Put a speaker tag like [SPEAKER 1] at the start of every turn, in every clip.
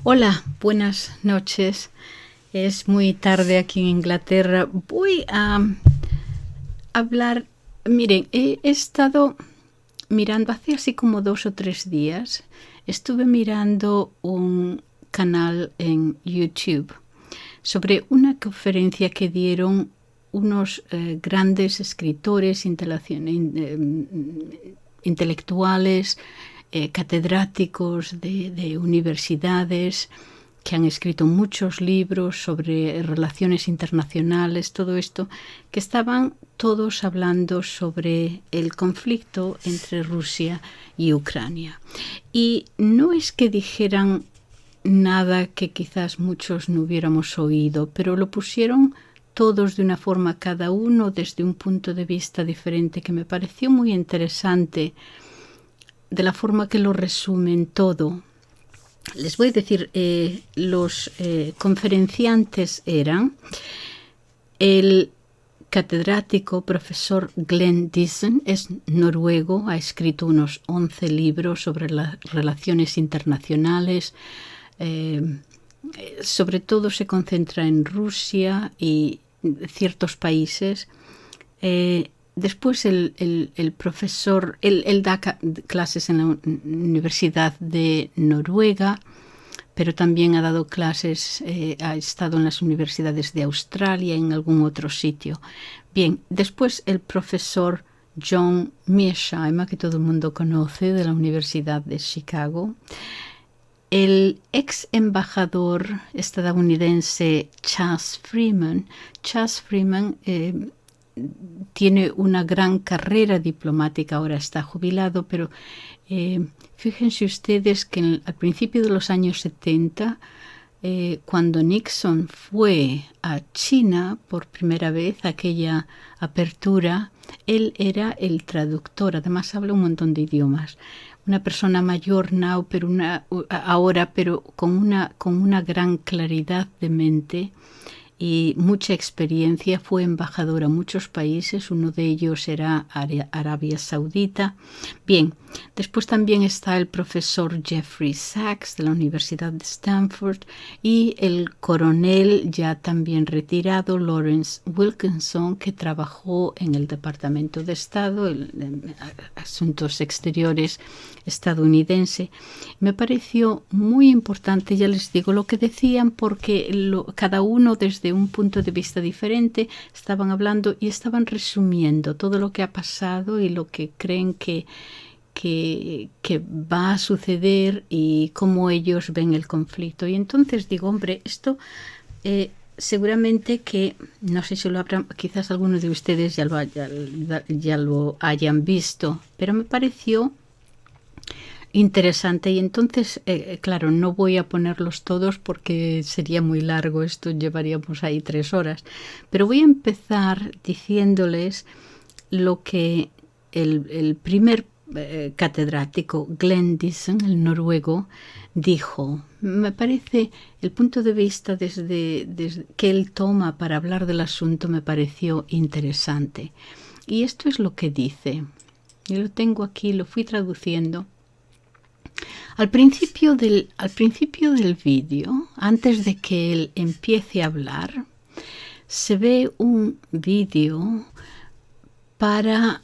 [SPEAKER 1] Hola, buenas noches. Es muy tarde aquí en Inglaterra. Voy a hablar. Miren, he estado mirando hace así como 2 o 3 días. Estuve mirando un canal en YouTube sobre una conferencia que dieron unos grandes escritores, intelectuales, catedráticos de universidades que han escrito muchos libros sobre relaciones internacionales, todo esto, que estaban todos hablando sobre el conflicto entre Rusia y Ucrania. Y no es que dijeran nada que quizás muchos no hubiéramos oído, pero lo pusieron todos de una forma, cada uno desde un punto de vista diferente, que me pareció muy interesante, de la forma que lo resumen todo. Les voy a decir, los conferenciantes eran el catedrático profesor Glenn Diesen, es noruego, ha escrito unos 11 libros sobre las relaciones internacionales, sobre todo se concentra en Rusia y ciertos países. Después el profesor, él da clases en la Universidad de Noruega, pero también ha dado clases, ha estado en las universidades de Australia y en algún otro sitio. Bien, después el profesor John Mearsheimer, que todo el mundo conoce, de la Universidad de Chicago. El ex embajador estadounidense Chas Freeman. Chas Freeman tiene una gran carrera diplomática, ahora está jubilado, pero fíjense ustedes que al principio de los años 70, cuando Nixon fue a China por primera vez, aquella apertura, él era el traductor, además habla un montón de idiomas. Una persona mayor ahora, pero con una gran claridad de mente y mucha experiencia. Fue embajador a muchos países, uno de ellos era Arabia Saudita. Bien, después también está el profesor Jeffrey Sachs de la Universidad de Stanford y el coronel ya también retirado Lawrence Wilkinson, que trabajó en el Departamento de Estado, en Asuntos Exteriores estadounidense. Me pareció muy importante, ya les digo, lo que decían, porque cada uno desde un punto de vista diferente estaban hablando y estaban resumiendo todo lo que ha pasado y lo que creen que va a suceder y cómo ellos ven el conflicto. Y entonces digo, hombre, esto seguramente que, no sé si lo habrán, quizás algunos de ustedes ya lo hayan visto, pero me pareció interesante. Y entonces, claro, no voy a ponerlos todos porque sería muy largo, esto llevaríamos ahí 3 horas, pero voy a empezar diciéndoles lo que el primer catedrático Glenn Diesen, el noruego, dijo. Me parece el punto de vista desde que él toma para hablar del asunto me pareció interesante. Y esto es lo que dice. Yo lo tengo aquí, lo fui traduciendo. Al principio del vídeo, antes de que él empiece a hablar, se ve un vídeo para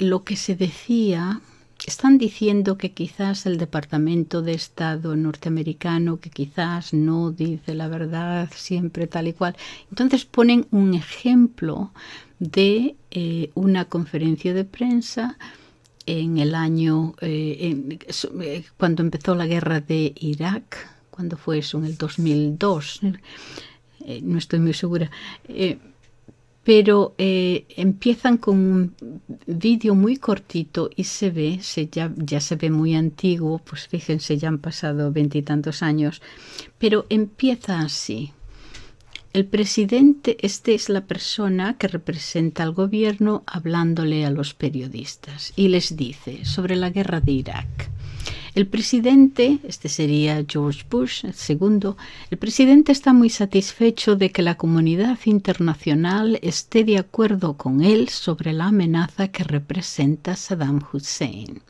[SPEAKER 1] lo que se decía. Están diciendo que quizás el Departamento de Estado norteamericano, que quizás no dice la verdad siempre tal y cual. Entonces ponen un ejemplo de una conferencia de prensa en el año, cuando empezó la guerra de Irak, cuando fue eso, en el 2002, no estoy muy segura, pero empiezan con un vídeo muy cortito y ya se ve muy antiguo, pues fíjense, ya han pasado 20 y tantos años, pero empieza así. El presidente, es la persona que representa al gobierno hablándole a los periodistas y les dice sobre la guerra de Irak. El presidente, este sería George Bush, el segundo, el presidente está muy satisfecho de que la comunidad internacional esté de acuerdo con él sobre la amenaza que representa Saddam Hussein.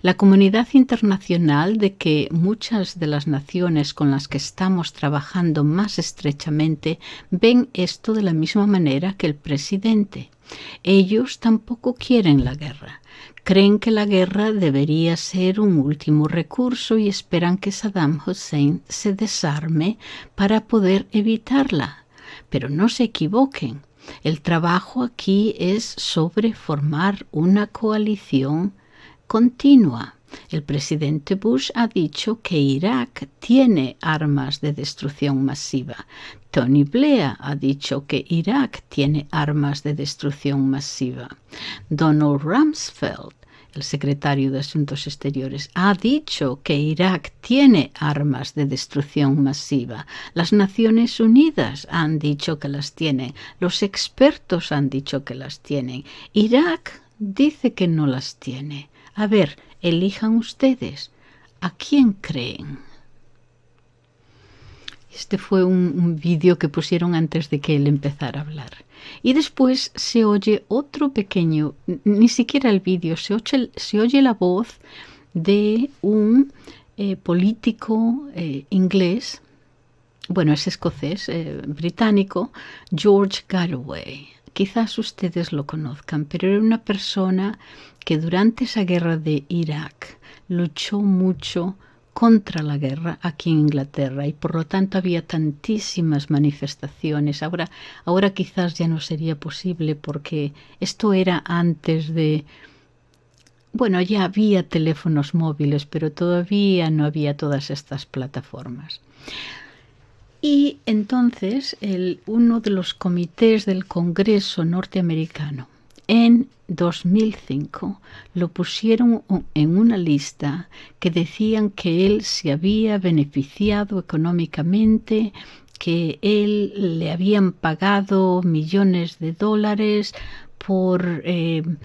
[SPEAKER 1] La comunidad internacional de que muchas de las naciones con las que estamos trabajando más estrechamente ven esto de la misma manera que el presidente. Ellos tampoco quieren la guerra. Creen que la guerra debería ser un último recurso y esperan que Saddam Hussein se desarme para poder evitarla. Pero no se equivoquen. El trabajo aquí es sobre formar una coalición continua. El presidente Bush ha dicho que Irak tiene armas de destrucción masiva. Tony Blair ha dicho que Irak tiene armas de destrucción masiva. Donald Rumsfeld, el secretario de Asuntos Exteriores, ha dicho que Irak tiene armas de destrucción masiva. Las Naciones Unidas han dicho que las tienen. Los expertos han dicho que las tienen. Irak dice que no las tiene. A ver, elijan ustedes. ¿A quién creen? Este fue un vídeo que pusieron antes de que él empezara a hablar. Y después se oye otro pequeño, ni siquiera el vídeo, se oye la voz de un político inglés, bueno, es escocés, británico, George Galloway. Quizás ustedes lo conozcan, pero era una persona que durante esa guerra de Irak luchó mucho contra la guerra aquí en Inglaterra y por lo tanto había tantísimas manifestaciones. Ahora quizás ya no sería posible porque esto era antes de... Bueno, ya había teléfonos móviles, pero todavía no había todas estas plataformas. Y entonces uno de los comités del Congreso norteamericano en 2005 lo pusieron en una lista que decían que él se había beneficiado económicamente, que él le habían pagado millones de dólares por el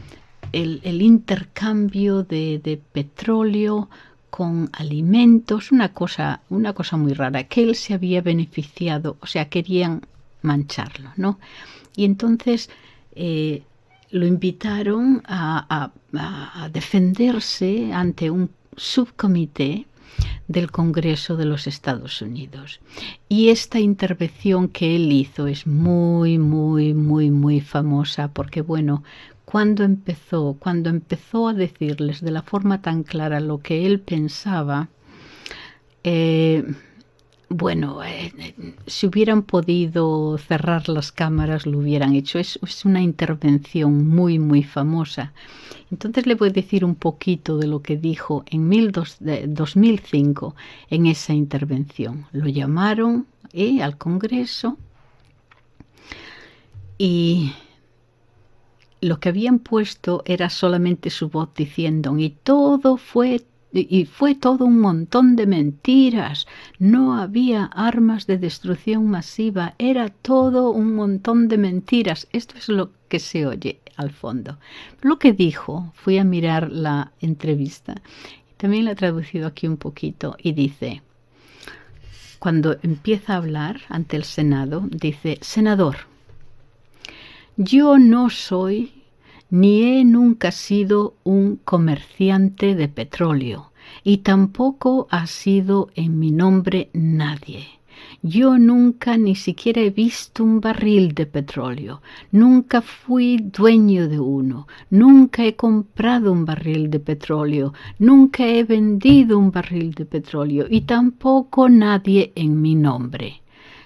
[SPEAKER 1] intercambio de petróleo con alimentos, una cosa muy rara, que él se había beneficiado, o sea, querían mancharlo, ¿no? Y entonces lo invitaron a defenderse ante un subcomité del Congreso de los Estados Unidos. Y esta intervención que él hizo es muy, muy, muy, muy famosa porque, bueno, cuando empezó a decirles de la forma tan clara lo que él pensaba, si hubieran podido cerrar las cámaras lo hubieran hecho. Es una intervención muy, muy famosa. Entonces le voy a decir un poquito de lo que dijo en 2005 en esa intervención. Lo llamaron al Congreso y lo que habían puesto era solamente su voz diciendo fue todo un montón de mentiras, no había armas de destrucción masiva, era todo un montón de mentiras. Esto es lo que se oye al fondo. Lo que dijo, fui a mirar la entrevista, también la he traducido aquí un poquito, y dice, cuando empieza a hablar ante el Senado, dice, senador, yo no soy ni he nunca sido un comerciante de petróleo y tampoco ha sido en mi nombre nadie. Yo nunca ni siquiera he visto un barril de petróleo, nunca fui dueño de uno, nunca he comprado un barril de petróleo, nunca he vendido un barril de petróleo y tampoco nadie en mi nombre.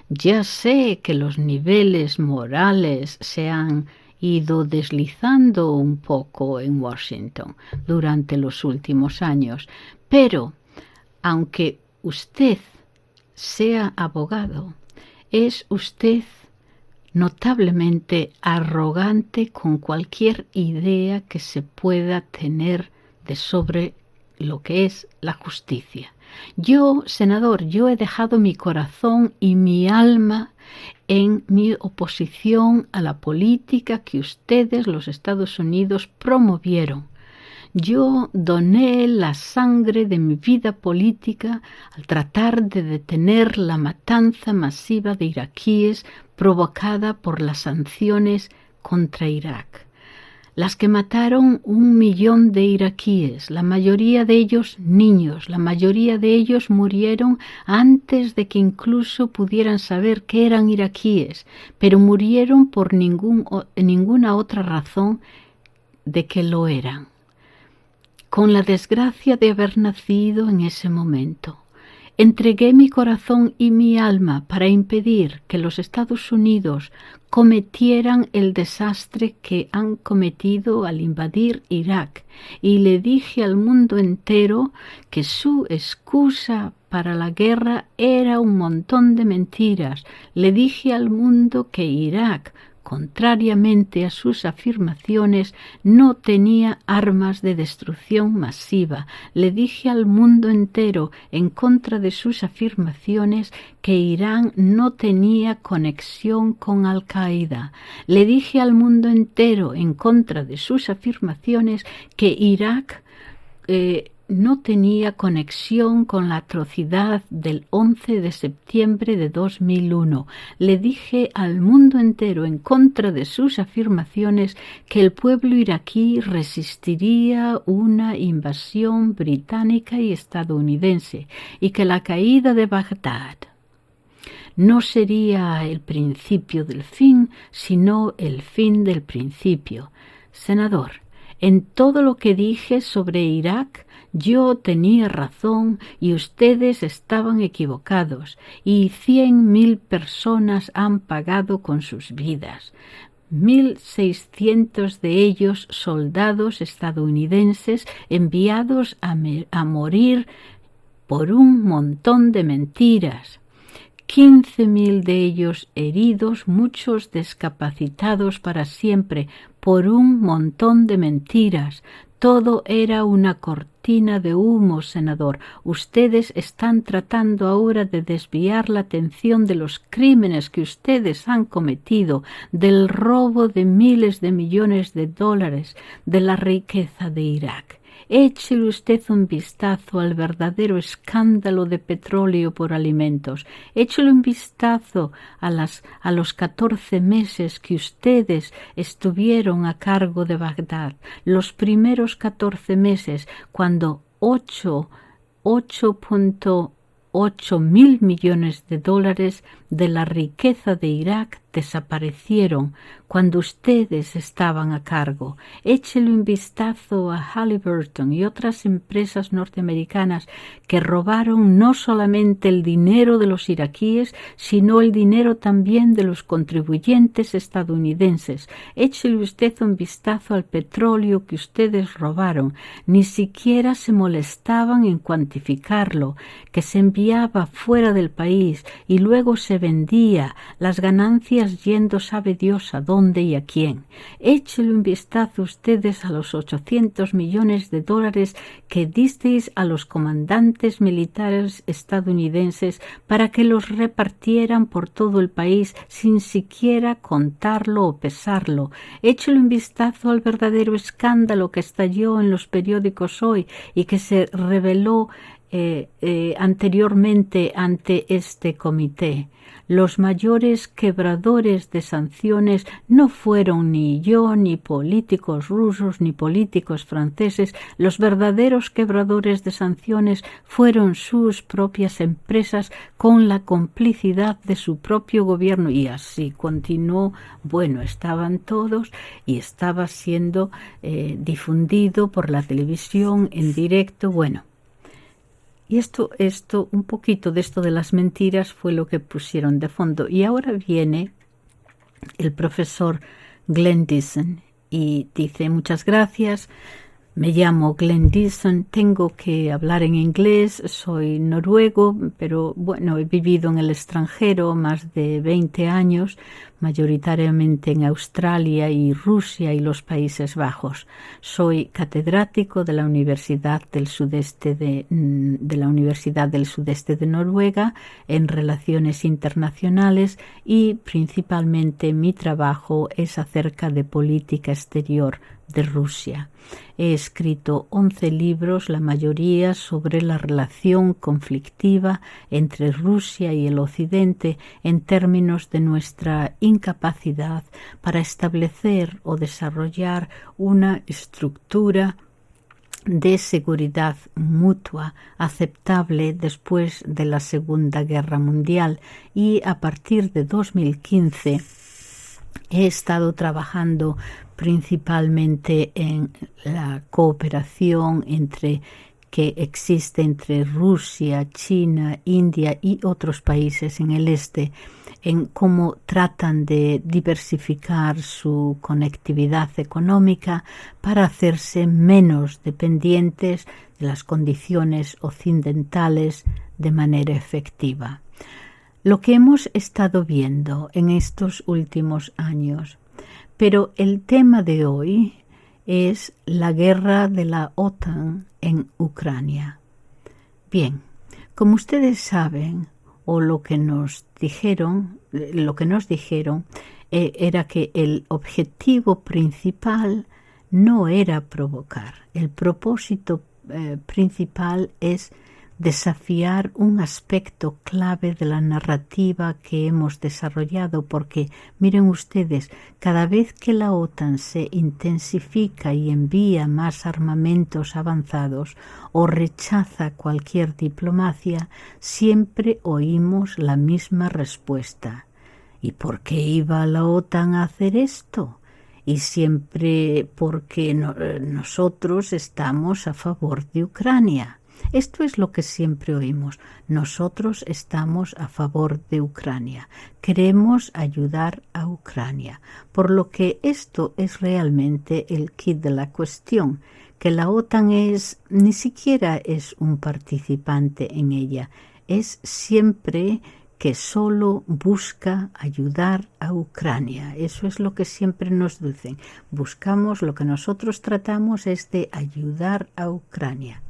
[SPEAKER 1] Ya sé que los niveles morales se han ido deslizando un poco en Washington durante los últimos años, pero aunque usted sea abogado, es usted notablemente arrogante con cualquier idea que se pueda tener sobre lo que es la justicia. Yo, senador, yo he dejado mi corazón y mi alma en mi oposición a la política que ustedes, los Estados Unidos, promovieron. Yo doné la sangre de mi vida política al tratar de detener la matanza masiva de iraquíes provocada por las sanciones contra Irak, las que mataron 1 millón de iraquíes, la mayoría de ellos niños, la mayoría de ellos murieron antes de que incluso pudieran saber que eran iraquíes, pero murieron por ninguna otra razón de que lo eran. Con la desgracia de haber nacido en ese momento, entregué mi corazón y mi alma para impedir que los Estados Unidos cometieran el desastre que han cometido al invadir Irak, y le dije al mundo entero que su excusa para la guerra era un montón de mentiras. Le dije al mundo que Irak, contrariamente a sus afirmaciones, no tenía armas de destrucción masiva. Le dije al mundo entero, en contra de sus afirmaciones, que Irán no tenía conexión con Al-Qaeda. Le dije al mundo entero, en contra de sus afirmaciones, que Irak no tenía conexión con la atrocidad del 11 de septiembre de 2001. Le dije al mundo entero, en contra de sus afirmaciones, que el pueblo iraquí resistiría una invasión británica y estadounidense y que la caída de Bagdad no sería el principio del fin, sino el fin del principio. Senador, en todo lo que dije sobre Irak, yo tenía razón y ustedes estaban equivocados, y 100.000 personas han pagado con sus vidas. 1.600 de ellos soldados estadounidenses enviados a morir por un montón de mentiras. 15.000 de ellos heridos, muchos discapacitados para siempre por un montón de mentiras. Todo era una cortina de humo, senador. Ustedes están tratando ahora de desviar la atención de los crímenes que ustedes han cometido, del robo de miles de millones de dólares de la riqueza de Irak. Échele usted un vistazo al verdadero escándalo de petróleo por alimentos. Échele un vistazo a los 14 meses que ustedes estuvieron a cargo de Bagdad. Los primeros 14 meses, cuando 8.8 millones de dólares de la riqueza de Irak desaparecieron cuando ustedes estaban a cargo. Échele un vistazo a Halliburton y otras empresas norteamericanas que robaron no solamente el dinero de los iraquíes, sino el dinero también de los contribuyentes estadounidenses. Échele usted un vistazo al petróleo que ustedes robaron. Ni siquiera se molestaban en cuantificarlo, que se enviaba fuera del país y luego se vendía, las ganancias yendo sabe Dios a dónde y a quién. Échele un vistazo ustedes a los 800 millones de dólares que disteis a los comandantes militares estadounidenses para que los repartieran por todo el país sin siquiera contarlo o pesarlo. Échele un vistazo al verdadero escándalo que estalló en los periódicos hoy y que se reveló anteriormente ante este comité. Los mayores quebradores de sanciones no fueron ni yo, ni políticos rusos, ni políticos franceses. Los verdaderos quebradores de sanciones fueron sus propias empresas con la complicidad de su propio gobierno. Y así continuó. Bueno, estaban todos y estaba siendo difundido por la televisión en directo. Bueno. Y esto, un poquito de esto de las mentiras fue lo que pusieron de fondo. Y ahora viene el profesor Glenn Dixon y dice: muchas gracias, me llamo Glenn Dixon, tengo que hablar en inglés, soy noruego, pero bueno, he vivido en el extranjero más de 20 años, mayoritariamente en Australia y Rusia y los Países Bajos. Soy catedrático de la Universidad del Sudeste de Noruega en Relaciones Internacionales, y principalmente mi trabajo es acerca de política exterior de Rusia. He escrito 11 libros, la mayoría sobre la relación conflictiva entre Rusia y el Occidente en términos de nuestra incapacidad para establecer o desarrollar una estructura de seguridad mutua aceptable después de la Segunda Guerra Mundial, y a partir de 2015 he estado trabajando principalmente en la cooperación que existe entre Rusia, China, India y otros países en el este, en cómo tratan de diversificar su conectividad económica para hacerse menos dependientes de las condiciones occidentales de manera efectiva. Lo que hemos estado viendo en estos últimos años, pero el tema de hoy es la guerra de la OTAN en Ucrania. Bien, como ustedes saben, o lo que nos dijeron era que el objetivo principal no era provocar. El propósito principal es desafiar un aspecto clave de la narrativa que hemos desarrollado, porque miren ustedes, cada vez que la OTAN se intensifica y envía más armamentos avanzados o rechaza cualquier diplomacia, siempre oímos la misma respuesta. ¿Y por qué iba la OTAN a hacer esto? Y siempre porque nosotros estamos a favor de Ucrania. Esto es lo que siempre oímos. Nosotros estamos a favor de Ucrania. Queremos ayudar a Ucrania. Por lo que esto es realmente el quid de la cuestión, que la OTAN ni siquiera es un participante en ella. Es siempre que solo busca ayudar a Ucrania. Eso es lo que siempre nos dicen. Lo que nosotros tratamos es de ayudar a Ucrania.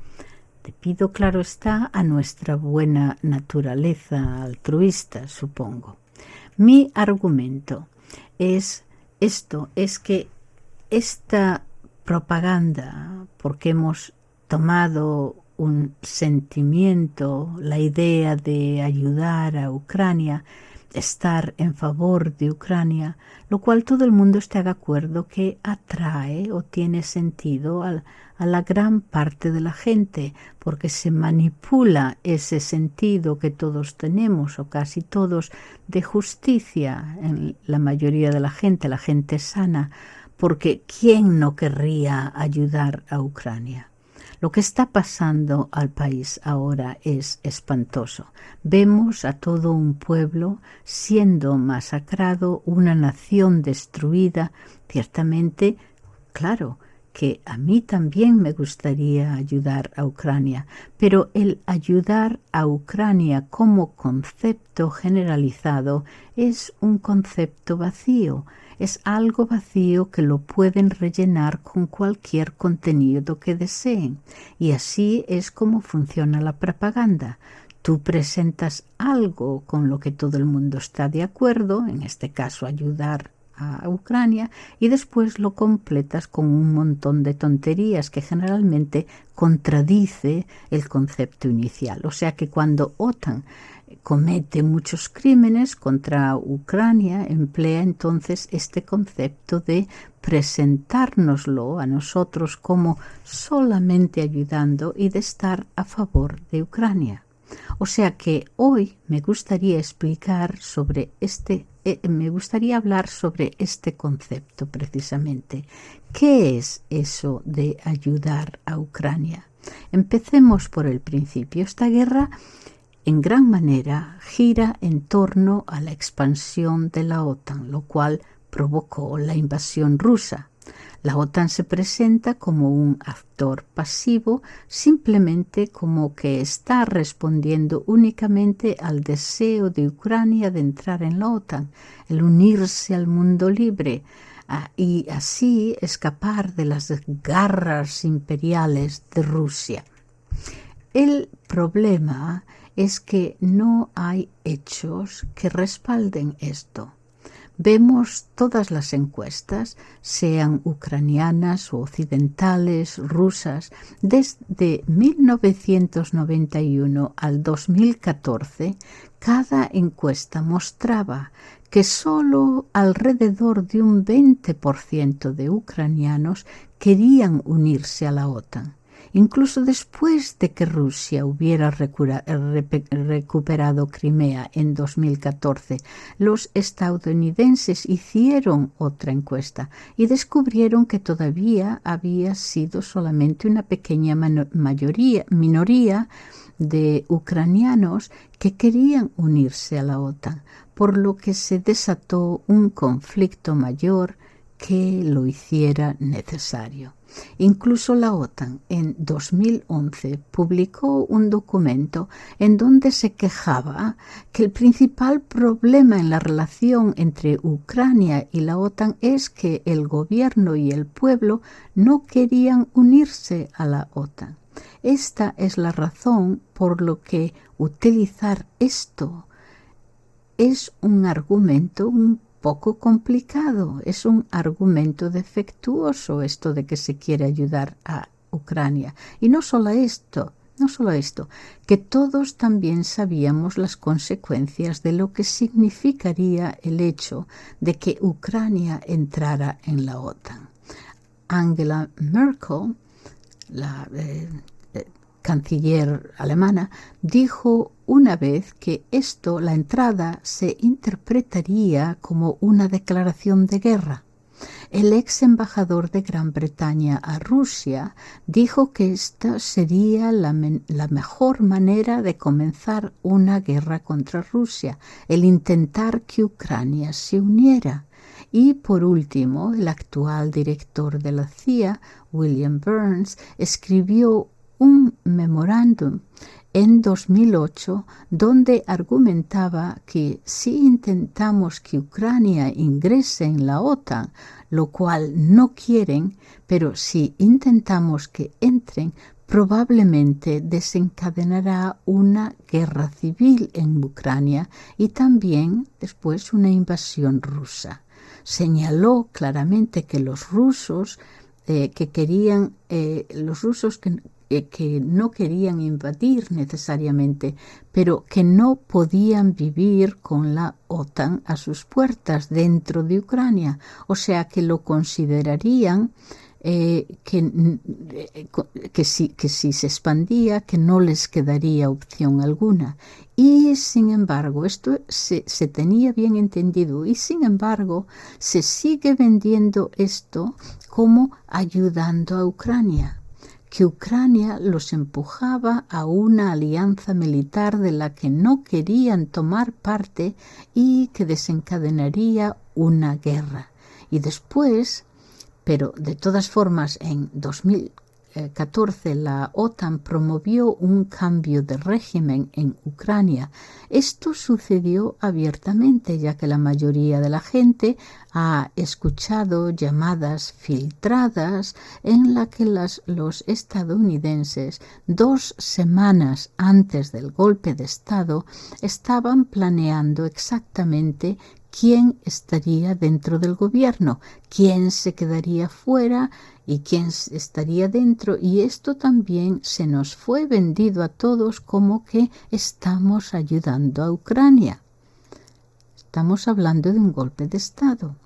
[SPEAKER 1] Debido, claro está, a nuestra buena naturaleza altruista, supongo. Mi argumento es que esta propaganda, porque hemos tomado un sentimiento, la idea de ayudar a Ucrania, estar en favor de Ucrania, lo cual todo el mundo está de acuerdo que atrae o tiene sentido a la gran parte de la gente, porque se manipula ese sentido que todos tenemos, o casi todos, de justicia en la mayoría de la gente sana, porque ¿quién no querría ayudar a Ucrania? Lo que está pasando al país ahora es espantoso. Vemos a todo un pueblo siendo masacrado, una nación destruida. Ciertamente, claro, que a mí también me gustaría ayudar a Ucrania, pero el ayudar a Ucrania como concepto generalizado es un concepto vacío. Es algo vacío que lo pueden rellenar con cualquier contenido que deseen. Y así es como funciona la propaganda. Tú presentas algo con lo que todo el mundo está de acuerdo, en este caso ayudar a Ucrania, y después lo completas con un montón de tonterías que generalmente contradice el concepto inicial. O sea que cuando OTAN comete muchos crímenes contra Ucrania, emplea entonces este concepto de presentárnoslo a nosotros como solamente ayudando y de estar a favor de Ucrania. O sea que hoy me gustaría hablar sobre este concepto precisamente. ¿Qué es eso de ayudar a Ucrania? Empecemos por el principio. Esta guerra en gran manera gira en torno a la expansión de la OTAN, lo cual provocó la invasión rusa. La OTAN se presenta como un actor pasivo, simplemente como que está respondiendo únicamente al deseo de Ucrania de entrar en la OTAN, el unirse al mundo libre y así escapar de las garras imperiales de Rusia. El problema es que no hay hechos que respalden esto. vemos todas las encuestas, sean ucranianas o occidentales, rusas, desde 1991 al 2014, cada encuesta mostraba que solo alrededor de un 20% de ucranianos querían unirse a la OTAN. Incluso después de que Rusia hubiera recuperado Crimea en 2014, los estadounidenses hicieron otra encuesta y descubrieron que todavía había sido solamente una pequeña minoría de ucranianos que querían unirse a la OTAN, por lo que se desató un conflicto mayor que lo hiciera necesario. Incluso la OTAN en 2011 publicó un documento en donde se quejaba que el principal problema en la relación entre Ucrania y la OTAN es que el gobierno y el pueblo no querían unirse a la OTAN. Esta es la razón por lo que utilizar esto es un argumento un poco complicado, es un argumento defectuoso esto de que se quiere ayudar a Ucrania. Y no solo esto, que todos también sabíamos las consecuencias de lo que significaría el hecho de que Ucrania entrara en la OTAN. Angela Merkel, la canciller alemana, dijo una vez que la entrada se interpretaría como una declaración de guerra. El ex embajador de Gran Bretaña a Rusia dijo que esta sería la mejor manera de comenzar una guerra contra Rusia, el intentar que Ucrania se uniera. Y por último, el actual director de la CIA, William Burns, escribió un memorándum en 2008 donde argumentaba que si intentamos que Ucrania ingrese en la OTAN, lo cual no quieren, pero si intentamos que entren, probablemente desencadenará una guerra civil en Ucrania y también después una invasión rusa. Señaló claramente que los rusos que no querían invadir necesariamente, pero que no podían vivir con la OTAN a sus puertas dentro de Ucrania, o sea que lo considerarían que si se expandía, que no les quedaría opción alguna. Y sin embargo, esto se tenía bien entendido y sin embargo se sigue vendiendo esto como ayudando a Ucrania, que Ucrania los empujaba a una alianza militar de la que no querían tomar parte y que desencadenaría una guerra. Y después, pero de todas formas, en 2014 la OTAN promovió un cambio de régimen en Ucrania. Esto sucedió abiertamente, ya que la mayoría de la gente ha escuchado llamadas filtradas en las que los estadounidenses, 2 semanas antes del golpe de Estado, estaban planeando exactamente quién estaría dentro del gobierno, quién se quedaría fuera y quién estaría dentro. Y esto también se nos fue vendido a todos como que estamos ayudando a Ucrania. Estamos hablando de un golpe de Estado.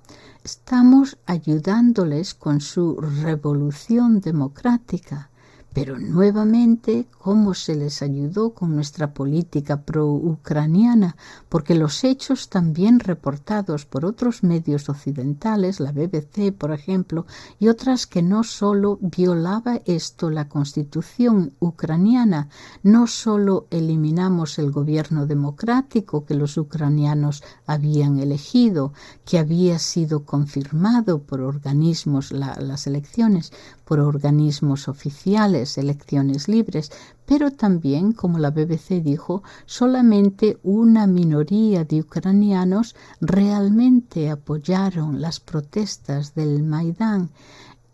[SPEAKER 1] Estamos ayudándoles con su revolución democrática. Pero nuevamente, ¿cómo se les ayudó con nuestra política pro-ucraniana? Porque los hechos también reportados por otros medios occidentales, la BBC, por ejemplo, y otras, que no solo violaba esto la constitución ucraniana, no solo eliminamos el gobierno democrático que los ucranianos habían elegido, que había sido confirmado por organismos, las elecciones, por organismos oficiales, elecciones libres, pero también, como la BBC dijo, solamente una minoría de ucranianos realmente apoyaron las protestas del Maidán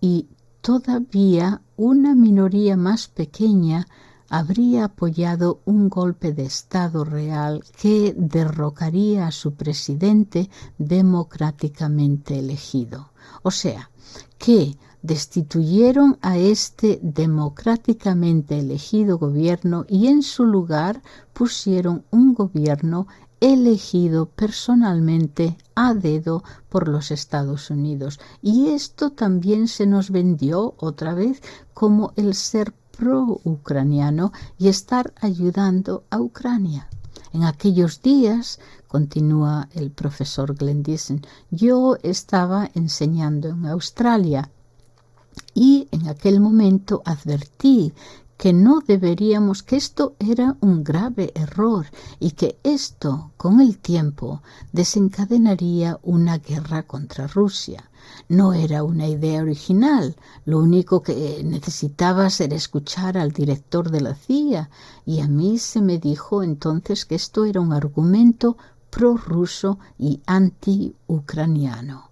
[SPEAKER 1] y todavía una minoría más pequeña habría apoyado un golpe de Estado real que derrocaría a su presidente democráticamente elegido. O sea, que destituyeron a este democráticamente elegido gobierno y en su lugar pusieron un gobierno elegido personalmente a dedo por los Estados Unidos. Y esto también se nos vendió otra vez como el ser pro-ucraniano y estar ayudando a Ucrania. En aquellos días, continúa el profesor Glendison, yo estaba enseñando en Australia y en aquel momento advertí que no deberíamos, que esto era un grave error y que esto, con el tiempo, desencadenaría una guerra contra Rusia. No era una idea original, lo único que necesitabas era escuchar al director de la CIA y a mí se me dijo entonces que esto era un argumento prorruso y anti-ucraniano.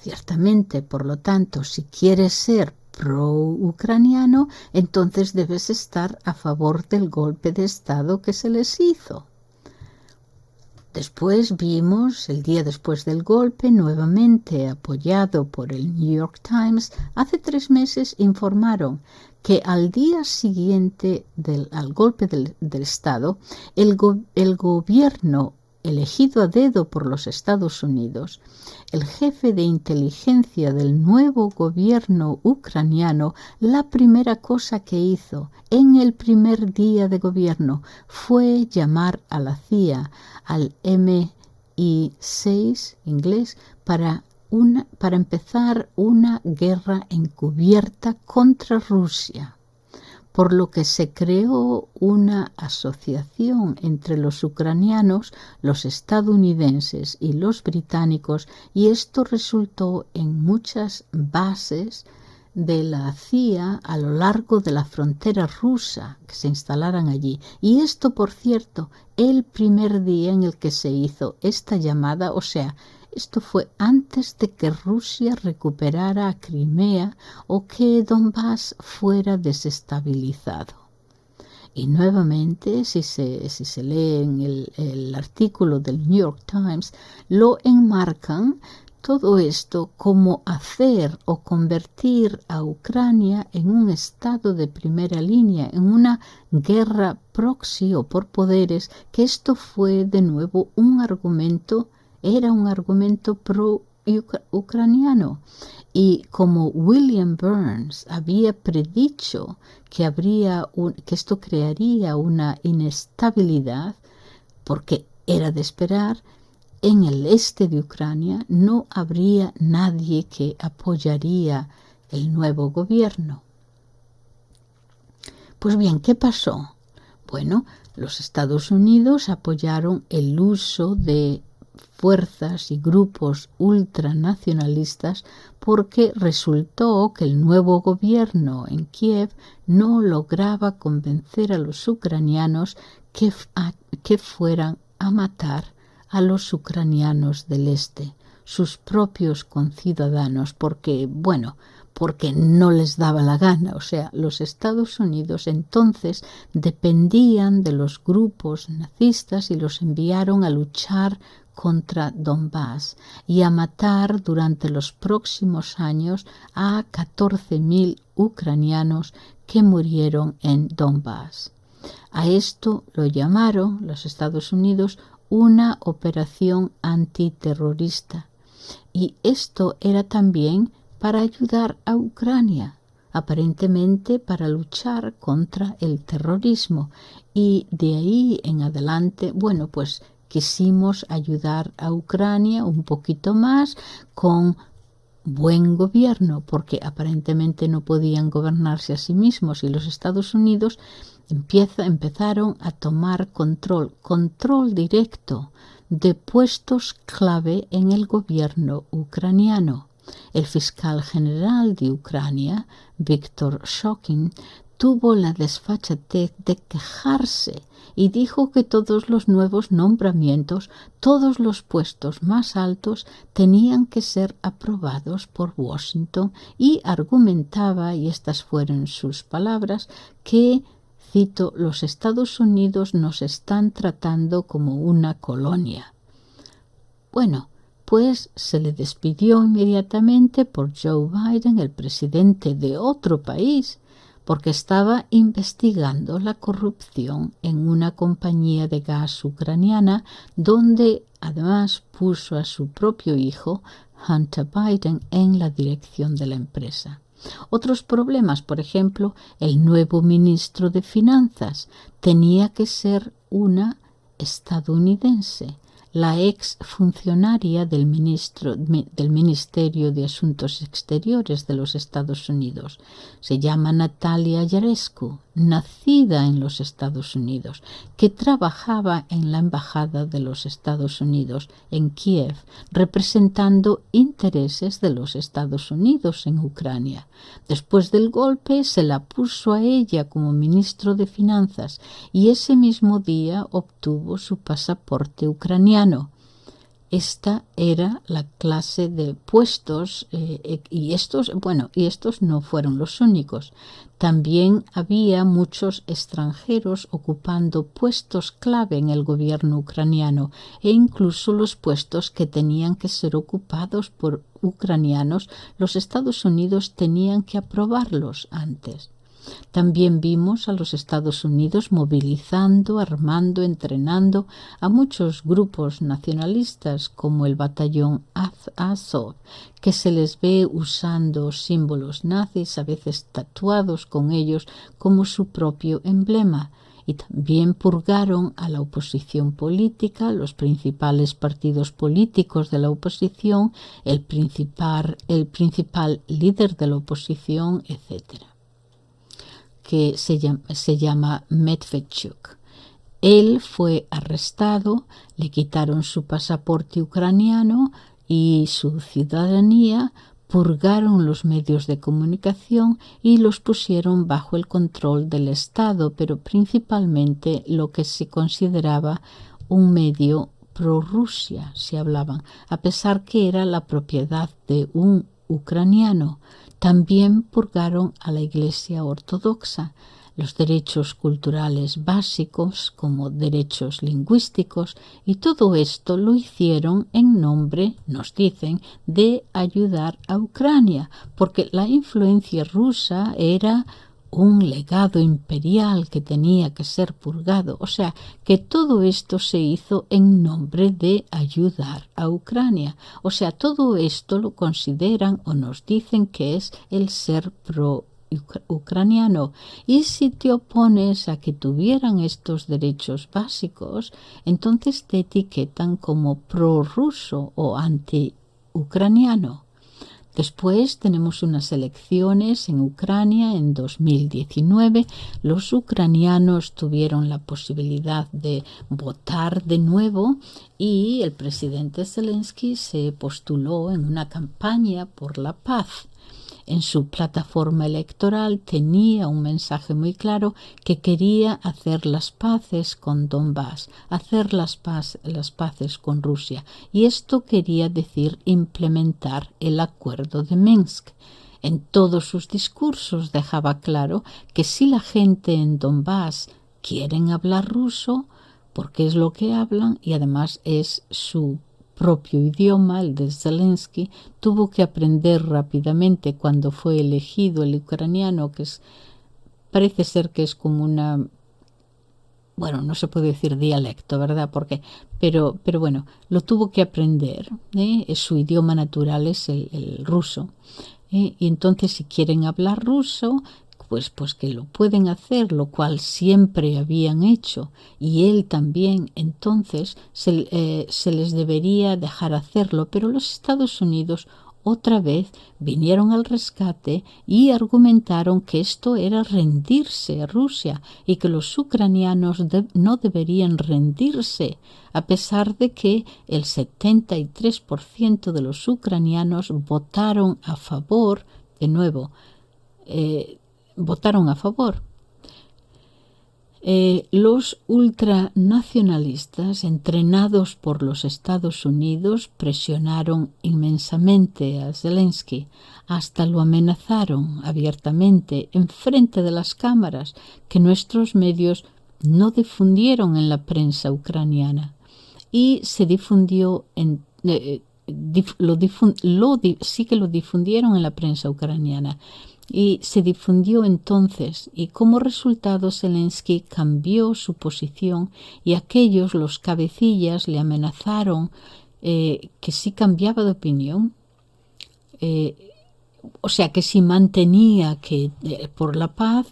[SPEAKER 1] Ciertamente, por lo tanto, si quieres ser pro-ucraniano, entonces debes estar a favor del golpe de Estado que se les hizo. Después vimos, el día después del golpe, nuevamente apoyado por el New York Times, hace 3 meses informaron que al día siguiente al golpe del Estado, el gobierno elegido a dedo por los Estados Unidos, el jefe de inteligencia del nuevo gobierno ucraniano, la primera cosa que hizo en el primer día de gobierno fue llamar a la CIA, al MI6 inglés, para empezar una guerra encubierta contra Rusia, por lo que se creó una asociación entre los ucranianos, los estadounidenses y los británicos, y esto resultó en muchas bases de la CIA a lo largo de la frontera rusa que se instalaran allí. Y esto, por cierto, el primer día en el que se hizo esta llamada, o sea, esto fue antes de que Rusia recuperara a Crimea o que Donbass fuera desestabilizado. Y nuevamente, si se lee en el artículo del New York Times, lo enmarcan todo esto como hacer o convertir a Ucrania en un estado de primera línea, en una guerra proxy o por poderes, que esto fue de nuevo era un argumento pro-ucraniano. Y como William Burns había predicho que esto crearía una inestabilidad, porque era de esperar, en el este de Ucrania no habría nadie que apoyaría el nuevo gobierno. Pues bien, ¿qué pasó? Bueno, los Estados Unidos apoyaron el uso de fuerzas y grupos ultranacionalistas porque resultó que el nuevo gobierno en Kiev no lograba convencer a los ucranianos que fueran a matar a los ucranianos del este, sus propios conciudadanos, porque no les daba la gana. O sea, los Estados Unidos entonces dependían de los grupos nazistas y los enviaron a luchar contra Donbass y a matar durante los próximos años a 14.000 ucranianos que murieron en Donbass. A esto lo llamaron los Estados Unidos una operación antiterrorista. Y esto era también para ayudar a Ucrania, aparentemente para luchar contra el terrorismo. Y de ahí en adelante, pues quisimos ayudar a Ucrania un poquito más con buen gobierno, porque aparentemente no podían gobernarse a sí mismos y los Estados Unidos empezaron a tomar control directo de puestos clave en el gobierno ucraniano. El fiscal general de Ucrania, Viktor Shokin, tuvo la desfachatez de quejarse y dijo que todos los nuevos nombramientos, todos los puestos más altos, tenían que ser aprobados por Washington y argumentaba, y estas fueron sus palabras, que cito, los Estados Unidos nos están tratando como una colonia. Bueno, pues se le despidió inmediatamente por Joe Biden, el presidente de otro país, porque estaba investigando la corrupción en una compañía de gas ucraniana, donde además puso a su propio hijo, Hunter Biden, en la dirección de la empresa. Otros problemas, por ejemplo, el nuevo ministro de Finanzas tenía que ser una estadounidense. La ex funcionaria del Ministerio de Asuntos Exteriores de los Estados Unidos. Se llama Natalia Yarescu, nacida en los Estados Unidos, que trabajaba en la Embajada de los Estados Unidos en Kiev, representando intereses de los Estados Unidos en Ucrania. Después del golpe se la puso a ella como ministro de Finanzas y ese mismo día obtuvo su pasaporte ucraniano. Esta era la clase de puestos y estos no fueron los únicos. También había muchos extranjeros ocupando puestos clave en el gobierno ucraniano e incluso los puestos que tenían que ser ocupados por ucranianos, los Estados Unidos tenían que aprobarlos antes. También vimos a los Estados Unidos movilizando, armando, entrenando a muchos grupos nacionalistas como el batallón Azov, que se les ve usando símbolos nazis, a veces tatuados con ellos como su propio emblema. Y también purgaron a la oposición política, los principales partidos políticos de la oposición, el principal líder de la oposición, etc., que se llama Medvedchuk. Él fue arrestado, le quitaron su pasaporte ucraniano y su ciudadanía, purgaron los medios de comunicación y los pusieron bajo el control del Estado, pero principalmente lo que se consideraba un medio pro-Rusia, se hablaban, a pesar que era la propiedad de un ucraniano. También purgaron a la Iglesia Ortodoxa, los derechos culturales básicos como derechos lingüísticos, y todo esto lo hicieron en nombre, nos dicen, de ayudar a Ucrania, porque la influencia rusa era un legado imperial que tenía que ser purgado. O sea, que todo esto se hizo en nombre de ayudar a Ucrania. O sea, todo esto lo consideran o nos dicen que es el ser pro-ucraniano. Y si te opones a que tuvieran estos derechos básicos, entonces te etiquetan como prorruso o anti-ucraniano. Después tenemos unas elecciones en Ucrania en 2019. Los ucranianos tuvieron la posibilidad de votar de nuevo y el presidente Zelensky se postuló en una campaña por la paz. En su plataforma electoral tenía un mensaje muy claro que quería hacer las paces con Donbass, hacer las paces con Rusia. Y esto quería decir implementar el acuerdo de Minsk. En todos sus discursos dejaba claro que si la gente en Donbass quieren hablar ruso, porque es lo que hablan y además es su propio idioma, el de Zelensky, tuvo que aprender rápidamente cuando fue elegido el ucraniano, que parece ser que es como una, bueno, no se puede decir dialecto, ¿verdad? Pero bueno, lo tuvo que aprender, su idioma natural es el ruso, y entonces si quieren hablar ruso, pues que lo pueden hacer, lo cual siempre habían hecho, y él también, entonces se les debería dejar hacerlo, pero los Estados Unidos otra vez vinieron al rescate y argumentaron que esto era rendirse a Rusia y que los ucranianos no deberían rendirse, a pesar de que el 73% de los ucranianos votaron a favor, de nuevo, votaron a favor. Los ultranacionalistas, entrenados por los Estados Unidos, presionaron inmensamente a Zelensky, hasta lo amenazaron abiertamente en frente de las cámaras que nuestros medios no difundieron en la prensa ucraniana, y se difundió sí que lo difundieron en la prensa ucraniana. Y se difundió entonces, y como resultado Zelensky cambió su posición, y aquellos, los cabecillas, le amenazaron que si cambiaba de opinión, o sea, que si mantenía por la paz,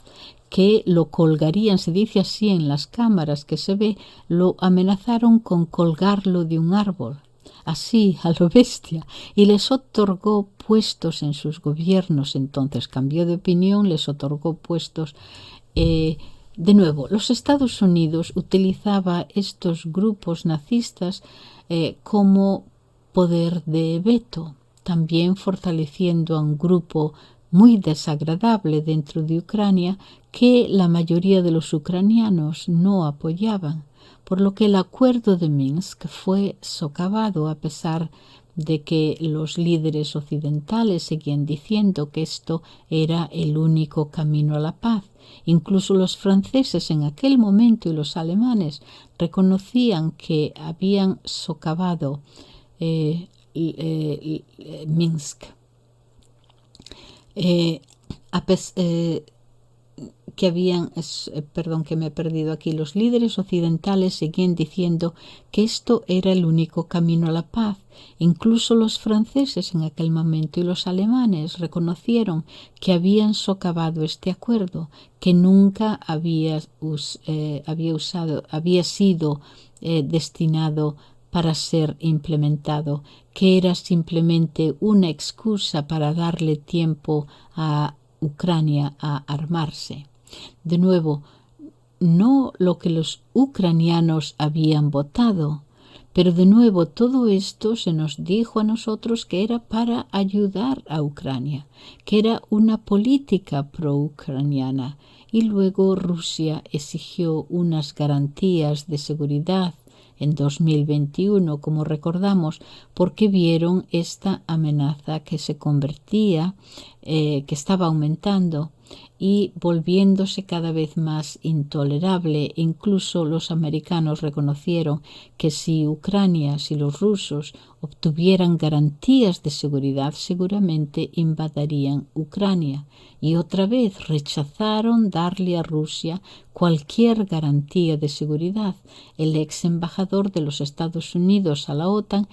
[SPEAKER 1] que lo colgarían, se dice así en las cámaras que se ve, lo amenazaron con colgarlo de un árbol, así a lo bestia, y les otorgó puestos en sus gobiernos. Entonces cambió de opinión, les otorgó puestos. De nuevo, los Estados Unidos utilizaba estos grupos nazistas como poder de veto, también fortaleciendo a un grupo muy desagradable dentro de Ucrania que la mayoría de los ucranianos no apoyaban, por lo que el acuerdo de Minsk fue socavado, a pesar de que los líderes occidentales seguían diciendo que esto era el único camino a la paz. Incluso los franceses en aquel momento y los alemanes reconocían que habían socavado Minsk. Que me he perdido aquí, los líderes occidentales seguían diciendo que esto era el único camino a la paz. Incluso los franceses en aquel momento y los alemanes reconocieron que habían socavado este acuerdo, que nunca había sido destinado para ser implementado, que era simplemente una excusa para darle tiempo a Ucrania a armarse. De nuevo, no lo que los ucranianos habían votado, pero de nuevo todo esto se nos dijo a nosotros que era para ayudar a Ucrania, que era una política pro-ucraniana, y luego Rusia exigió unas garantías de seguridad en 2021, como recordamos, porque vieron esta amenaza que se convertía, que estaba aumentando y volviéndose cada vez más intolerable. Incluso los americanos reconocieron que si Ucrania, si los rusos obtuvieran garantías de seguridad, seguramente invadirían Ucrania. Y otra vez rechazaron darle a Rusia cualquier garantía de seguridad. El ex embajador de los Estados Unidos a la OTAN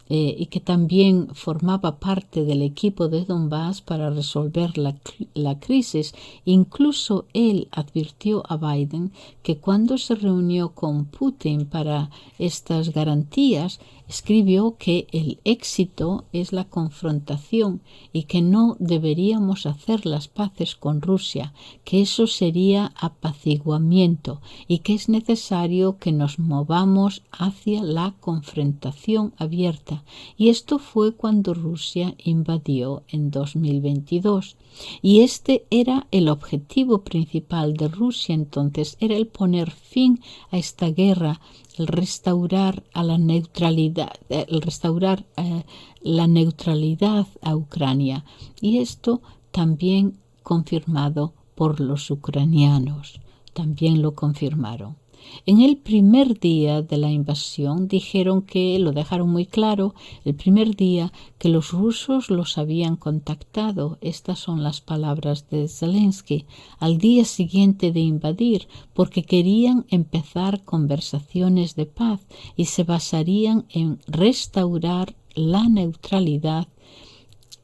[SPEAKER 1] y que también formaba parte del equipo de Donbass para resolver la crisis. Incluso él advirtió a Biden que cuando se reunió con Putin para estas garantías, escribió que el éxito es la confrontación y que no deberíamos hacer las paces con Rusia, que eso sería apaciguamiento y que es necesario que nos movamos hacia la confrontación abierta. Y esto fue cuando Rusia invadió en 2022. Y este era el objetivo principal de Rusia entonces, era el poner fin a esta guerra, el restaurar la neutralidad a Ucrania. Y esto también confirmado por los ucranianos, también lo confirmaron. En el primer día de la invasión lo dejaron muy claro, el primer día que los rusos los habían contactado. Estas son las palabras de Zelensky, al día siguiente de invadir, porque querían empezar conversaciones de paz y se basarían en restaurar la neutralidad.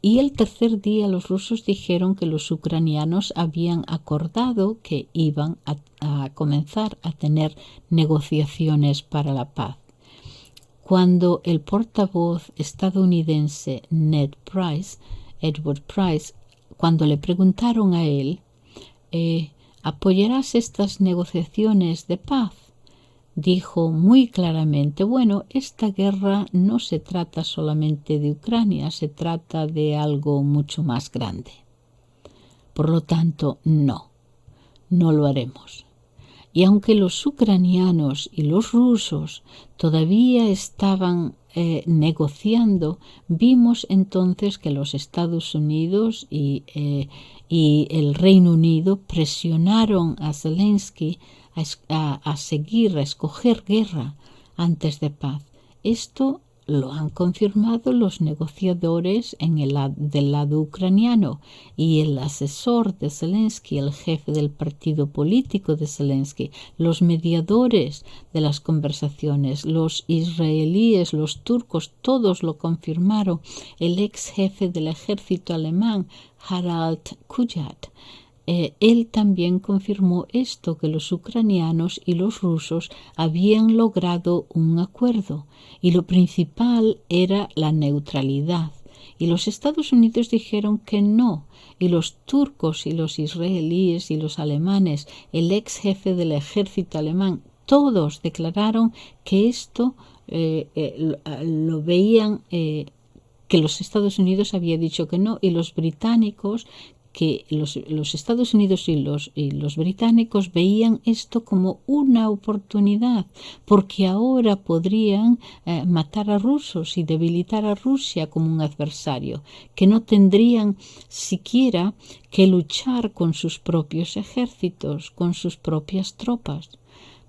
[SPEAKER 1] Y el tercer día los rusos dijeron que los ucranianos habían acordado que iban a comenzar a tener negociaciones para la paz. Cuando el portavoz estadounidense Edward Price, cuando le preguntaron a él, ¿apoyarás estas negociaciones de paz?, dijo muy claramente, bueno, esta guerra no se trata solamente de Ucrania, se trata de algo mucho más grande. Por lo tanto, no lo haremos. Y aunque los ucranianos y los rusos todavía estaban negociando, vimos entonces que los Estados Unidos y el Reino Unido presionaron a Zelensky a seguir, a escoger guerra antes de paz. Esto lo han confirmado los negociadores del lado ucraniano y el asesor de Zelensky, el jefe del partido político de Zelensky, los mediadores de las conversaciones, los israelíes, los turcos, todos lo confirmaron. El ex jefe del ejército alemán, Harald Kujat, él también confirmó esto, que los ucranianos y los rusos habían logrado un acuerdo y lo principal era la neutralidad. Y los Estados Unidos dijeron que no, y los turcos y los israelíes y los alemanes, el ex jefe del ejército alemán, todos declararon que esto lo veían, que los Estados Unidos había dicho que no, y los británicos, que los Estados Unidos y los británicos veían esto como una oportunidad, porque ahora podrían matar a rusos y debilitar a Rusia como un adversario, que no tendrían siquiera que luchar con sus propios ejércitos, con sus propias tropas.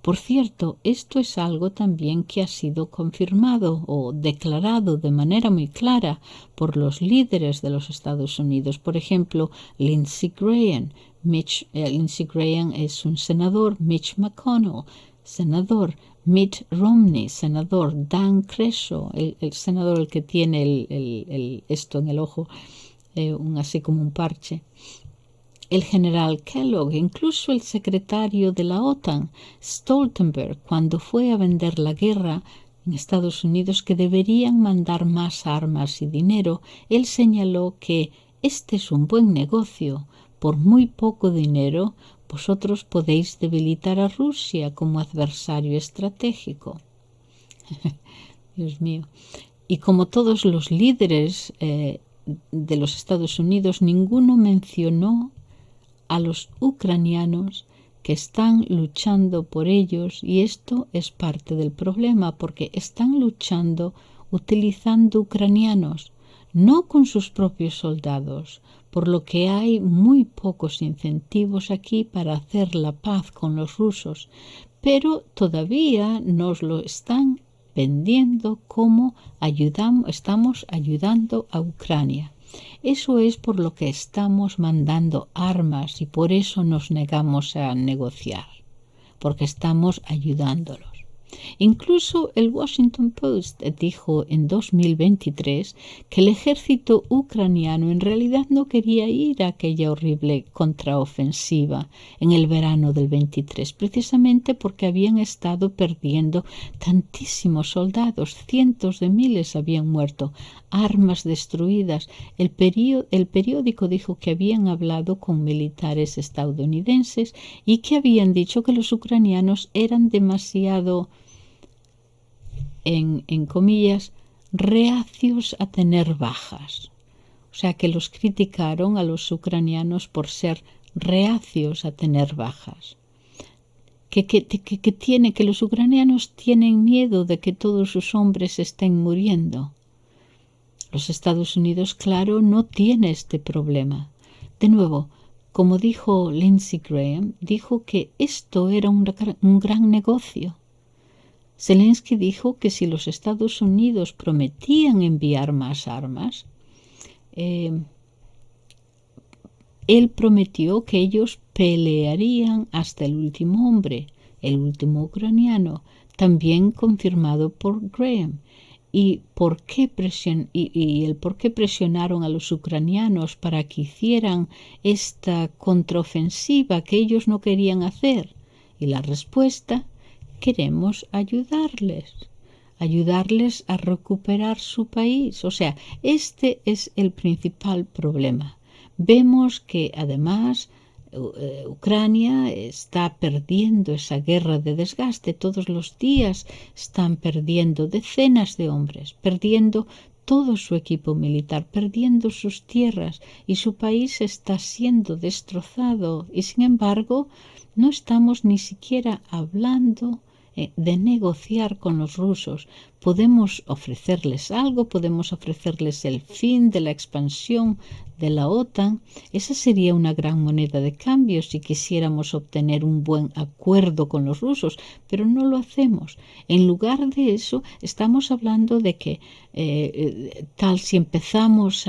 [SPEAKER 1] Por cierto, esto es algo también que ha sido confirmado o declarado de manera muy clara por los líderes de los Estados Unidos. Por ejemplo, Lindsey Graham. Lindsey Graham es un senador, Mitch McConnell, senador, Mitt Romney, senador, Dan Crenshaw, el senador el que tiene esto en el ojo, así como un parche. El general Kellogg, incluso el secretario de la OTAN, Stoltenberg, cuando fue a vender la guerra en Estados Unidos, que deberían mandar más armas y dinero, él señaló que este es un buen negocio. Por muy poco dinero, vosotros podéis debilitar a Rusia como adversario estratégico. Dios mío. Y como todos los líderes de los Estados Unidos, ninguno mencionó a los ucranianos que están luchando por ellos, y esto es parte del problema, porque están luchando utilizando ucranianos, no con sus propios soldados, por lo que hay muy pocos incentivos aquí para hacer la paz con los rusos, pero todavía nos lo están vendiendo como estamos ayudando a Ucrania. Eso es por lo que estamos mandando armas y por eso nos negamos a negociar, porque estamos ayudándolos. Incluso el Washington Post dijo en 2023 que el ejército ucraniano en realidad no quería ir a aquella horrible contraofensiva en el verano del 23, precisamente porque habían estado perdiendo tantísimos soldados, cientos de miles habían muerto, armas destruidas. El periódico dijo que habían hablado con militares estadounidenses y que habían dicho que los ucranianos eran demasiado, en comillas, reacios a tener bajas. O sea, que los criticaron a los ucranianos por ser reacios a tener bajas. Que los ucranianos tienen miedo de que todos sus hombres estén muriendo. Los Estados Unidos, claro, no tiene este problema. De nuevo, como dijo Lindsey Graham, dijo que esto era un gran negocio. Zelensky dijo que si los Estados Unidos prometían enviar más armas, él prometió que ellos pelearían hasta el último hombre, el último ucraniano, también confirmado por Graham. ¿Y el por qué presionaron a los ucranianos para que hicieran esta contraofensiva que ellos no querían hacer? Y la respuesta: queremos ayudarles a recuperar su país. O sea, este es el principal problema. Vemos que además Ucrania está perdiendo esa guerra de desgaste. Todos los días están perdiendo decenas de hombres, perdiendo todo su equipo militar, perdiendo sus tierras, y su país está siendo destrozado. Y sin embargo, no estamos ni siquiera hablando de negociar con los rusos. Podemos ofrecerles algo, podemos ofrecerles el fin de la expansión de la OTAN. Esa sería una gran moneda de cambio si quisiéramos obtener un buen acuerdo con los rusos, pero no lo hacemos. En lugar de eso, estamos hablando de que si empezamos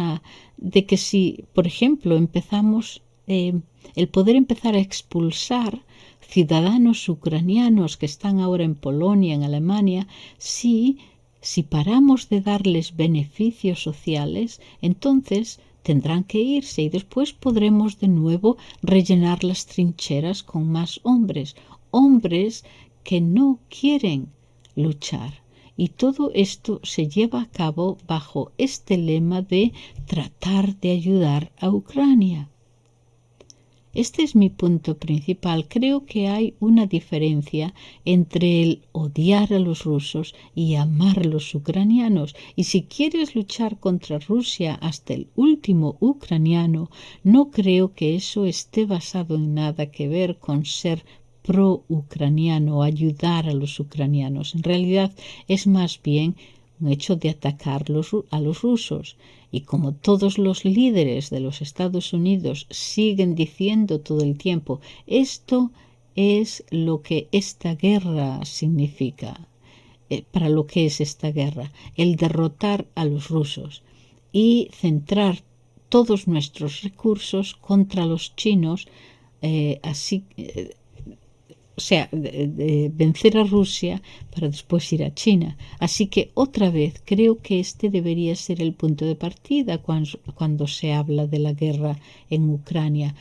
[SPEAKER 1] de que si, por ejemplo, empezamos el poder empezar a expulsar ciudadanos ucranianos que están ahora en Polonia, en Alemania, si paramos de darles beneficios sociales, entonces tendrán que irse y después podremos de nuevo rellenar las trincheras con más hombres, hombres que no quieren luchar. Y todo esto se lleva a cabo bajo este lema de tratar de ayudar a Ucrania. Este es mi punto principal. Creo que hay una diferencia entre el odiar a los rusos y amar a los ucranianos. Y si quieres luchar contra Rusia hasta el último ucraniano, no creo que eso esté basado en nada que ver con ser pro-ucraniano, ayudar a los ucranianos. En realidad es más bien un hecho de atacar a los rusos. Y como todos los líderes de los Estados Unidos siguen diciendo todo el tiempo, esto es lo que esta guerra significa. Para lo que es esta guerra, el derrotar a los rusos y centrar todos nuestros recursos contra los chinos, vencer a Rusia para después ir a China. Así que otra vez creo que este debería ser el punto de partida cuando se habla de la guerra en Ucrania.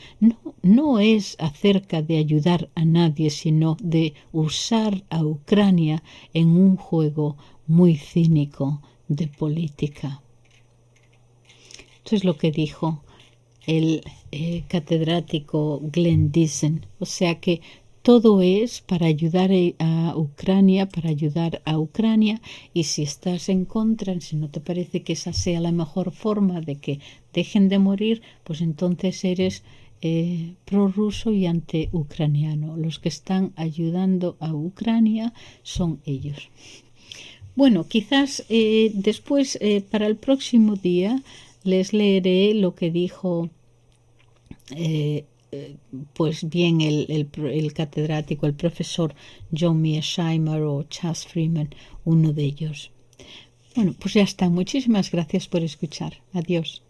[SPEAKER 1] No es acerca de ayudar a nadie, sino de usar a Ucrania en un juego muy cínico de política. Eso es lo que dijo el catedrático Glenn Dissen. O sea que todo es para ayudar a Ucrania, y si estás en contra, si no te parece que esa sea la mejor forma de que dejen de morir, pues entonces eres prorruso y anti-ucraniano. Los que están ayudando a Ucrania son ellos. Bueno, quizás después, para el próximo día, les leeré lo que dijo pues bien el catedrático, el profesor John Mearsheimer o Chas Freeman, uno de ellos. Bueno, pues ya está. Muchísimas gracias por escuchar. Adiós.